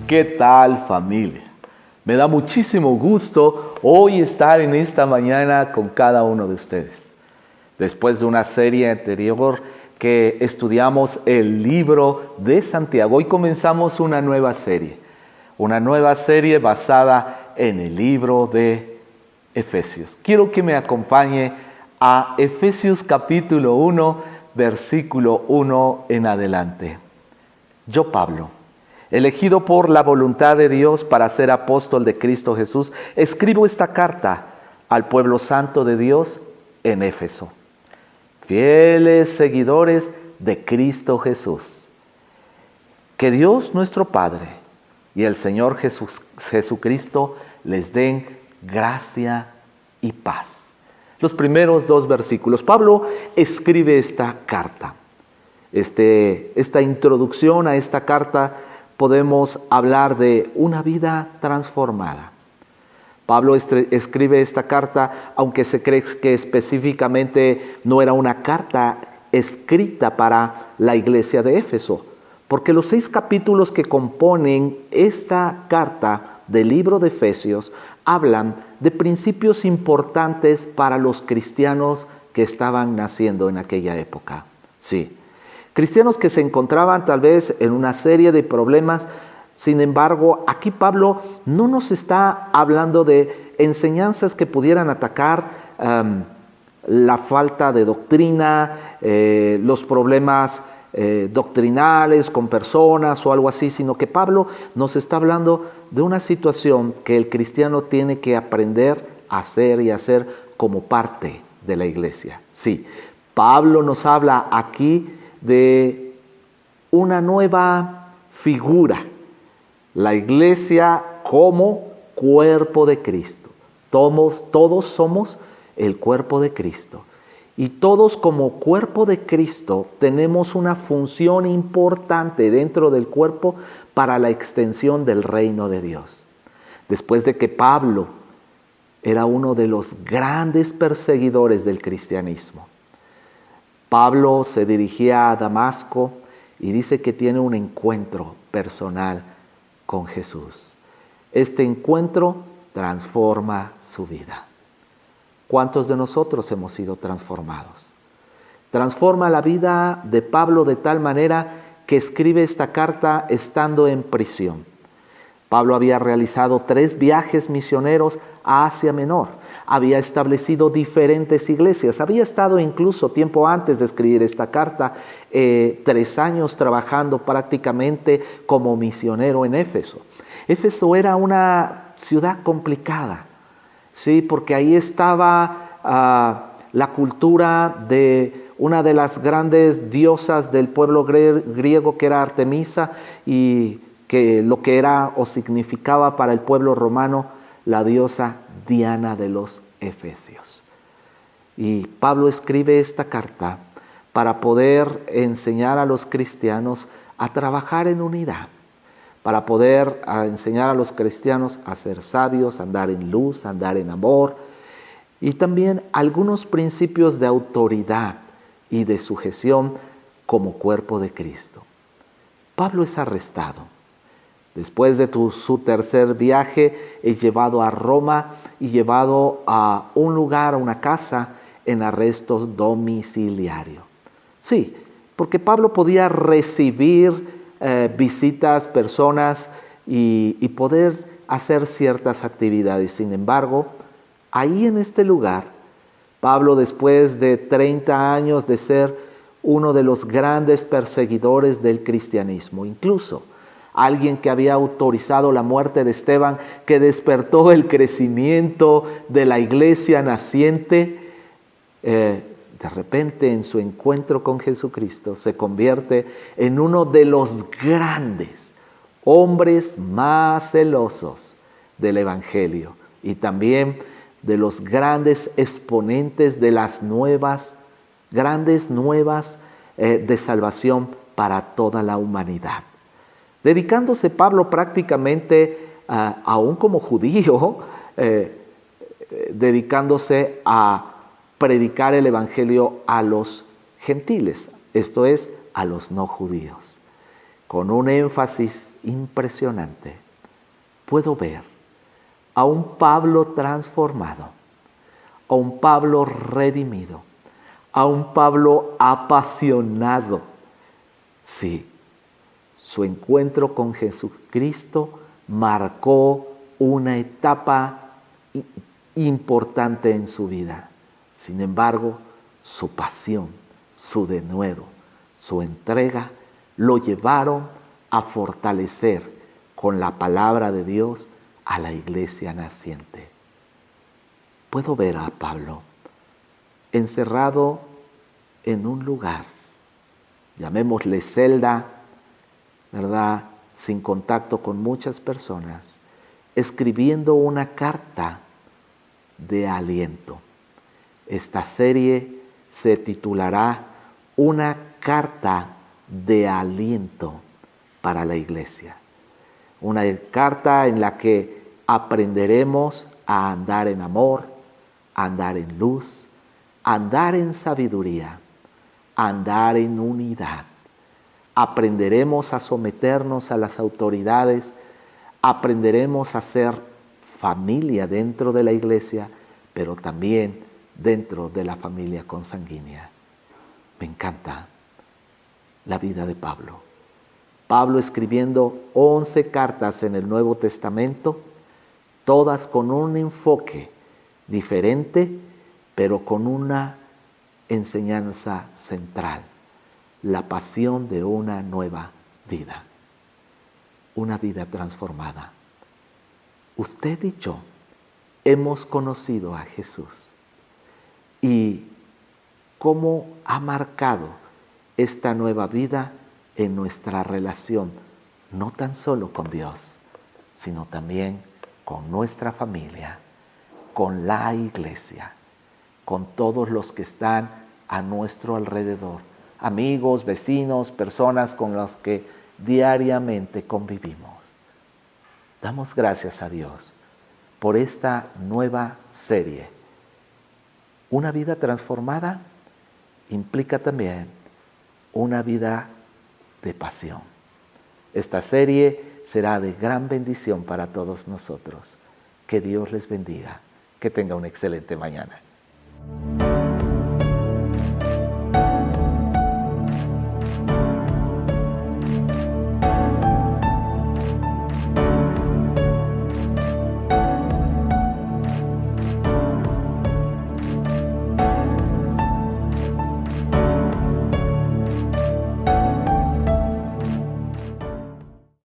¿Qué tal, familia? Me da muchísimo gusto hoy estar en esta mañana con cada uno de ustedes. Después de una serie anterior que estudiamos el libro de Santiago, hoy comenzamos una nueva serie basada en el libro de Efesios. Quiero que me acompañe a Efesios capítulo 1, versículo 1 en adelante. Yo, Pablo, elegido por la voluntad de Dios para ser apóstol de Cristo Jesús, escribo esta carta al pueblo santo de Dios en Éfeso, fieles seguidores de Cristo Jesús. Que Dios nuestro Padre y el Señor Jesucristo les den gracia y paz. Los primeros dos versículos. Pablo escribe esta carta. Esta introducción a esta carta podemos hablar de una vida transformada. Pablo escribe esta carta, aunque se cree que específicamente no era una carta escrita para la iglesia de Éfeso, porque los 6 capítulos que componen esta carta del libro de Efesios hablan de principios importantes para los cristianos que estaban naciendo en aquella época. Sí, cristianos que se encontraban tal vez en una serie de problemas. Sin embargo, aquí Pablo no nos está hablando de enseñanzas que pudieran atacar la falta de doctrina, los problemas doctrinales con personas o algo así, sino que Pablo nos está hablando de una situación que el cristiano tiene que aprender a hacer y hacer como parte de la iglesia. Sí, Pablo nos habla aquí de una nueva figura, la iglesia como cuerpo de Cristo. Todos somos el cuerpo de Cristo. Y todos como cuerpo de Cristo tenemos una función importante dentro del cuerpo para la extensión del reino de Dios. Después de que Pablo era uno de los grandes perseguidores del cristianismo, Pablo se dirigía a Damasco y dice que tiene un encuentro personal con Jesús. Este encuentro transforma su vida. ¿Cuántos de nosotros hemos sido transformados? Transforma la vida de Pablo de tal manera que escribe esta carta estando en prisión. Pablo había realizado 3 viajes misioneros a Asia Menor. Había establecido diferentes iglesias. Había estado incluso tiempo antes de escribir esta carta, 3 años trabajando prácticamente como misionero en Éfeso. Éfeso era una ciudad complicada, ¿sí? Porque ahí estaba la cultura de una de las grandes diosas del pueblo griego, que era Artemisa, y que lo que era o significaba para el pueblo romano la diosa Diana de los Efesios. Y Pablo escribe esta carta para poder enseñar a los cristianos a trabajar en unidad, para poder enseñar a los cristianos a ser sabios, a andar en luz, a andar en amor, y también algunos principios de autoridad y de sujeción como cuerpo de Cristo. Pablo es arrestado. Después de su tercer viaje, es llevado a Roma y llevado a un lugar, a una casa, en arresto domiciliario. Sí, porque Pablo podía recibir visitas, personas y poder hacer ciertas actividades. Sin embargo, ahí en este lugar, Pablo, después de 30 años de ser uno de los grandes perseguidores del cristianismo, incluso alguien que había autorizado la muerte de Esteban, que despertó el crecimiento de la iglesia naciente, de repente en su encuentro con Jesucristo se convierte en uno de los grandes hombres más celosos del Evangelio y también de los grandes exponentes de las grandes nuevas de salvación para toda la humanidad. Dedicándose Pablo prácticamente, aún como judío, dedicándose a predicar el Evangelio a los gentiles, esto es, a los no judíos, con un énfasis impresionante. Puedo ver a un Pablo transformado, a un Pablo redimido, a un Pablo apasionado. Sí, su encuentro con Jesucristo marcó una etapa importante en su vida. Sin embargo, su pasión, su denuedo, su entrega lo llevaron a fortalecer con la palabra de Dios a la iglesia naciente. Puedo ver a Pablo encerrado en un lugar, llamémosle celda, ¿verdad?, sin contacto con muchas personas, escribiendo una carta de aliento. Esta serie se titulará Una carta de aliento para la iglesia. Una carta en la que aprenderemos a andar en amor, a andar en luz, a andar en sabiduría, a andar en unidad. Aprenderemos a someternos a las autoridades, aprenderemos a ser familia dentro de la iglesia, pero también dentro de la familia consanguínea. Me encanta la vida de Pablo. Pablo escribiendo 11 cartas en el Nuevo Testamento, todas con un enfoque diferente, pero con una enseñanza central: la pasión de una nueva vida, una vida transformada. Usted y yo hemos conocido a Jesús y cómo ha marcado esta nueva vida en nuestra relación, no tan solo con Dios, sino también con nuestra familia, con la iglesia, con todos los que están a nuestro alrededor, amigos, vecinos, personas con las que diariamente convivimos. Damos gracias a Dios por esta nueva serie. Una vida transformada implica también una vida de pasión. Esta serie será de gran bendición para todos nosotros. Que Dios les bendiga. Que tenga una excelente mañana.